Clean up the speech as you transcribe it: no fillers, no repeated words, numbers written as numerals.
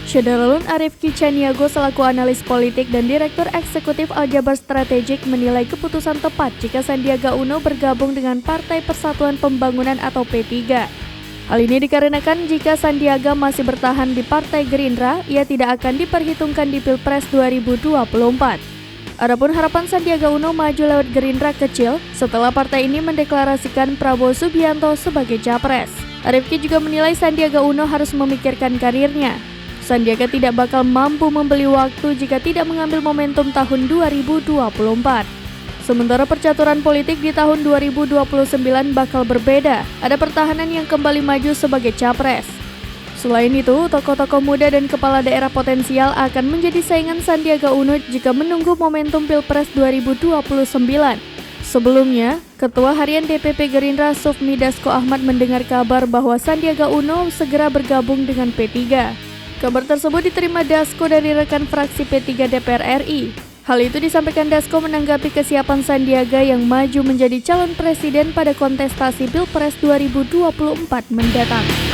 Syederalun Arifki Caniago selaku analis politik dan Direktur Eksekutif Aljabar Strategik menilai keputusan tepat jika Sandiaga Uno bergabung dengan Partai Persatuan Pembangunan atau P3. Hal ini dikarenakan jika Sandiaga masih bertahan di Partai Gerindra, ia tidak akan diperhitungkan di Pilpres 2024. Adapun harapan Sandiaga Uno maju lewat Gerindra kecil setelah partai ini mendeklarasikan Prabowo Subianto sebagai capres. Arifki juga menilai Sandiaga Uno harus memikirkan karirnya. Sandiaga tidak bakal mampu membeli waktu jika tidak mengambil momentum tahun 2024. Sementara percaturan politik di tahun 2029 bakal berbeda. Ada pertahanan yang kembali maju sebagai capres. Selain itu, tokoh-tokoh muda dan kepala daerah potensial akan menjadi saingan Sandiaga Uno jika menunggu momentum Pilpres 2029. Sebelumnya, Ketua Harian DPP Gerindra Sufmi Dasko Ahmad mendengar kabar bahwa Sandiaga Uno segera bergabung dengan P3. Kabar tersebut diterima Dasko dari rekan fraksi P3 DPR RI. Hal itu disampaikan Dasko menanggapi kesiapan Sandiaga yang maju menjadi calon presiden pada kontestasi Pilpres 2024 mendatang.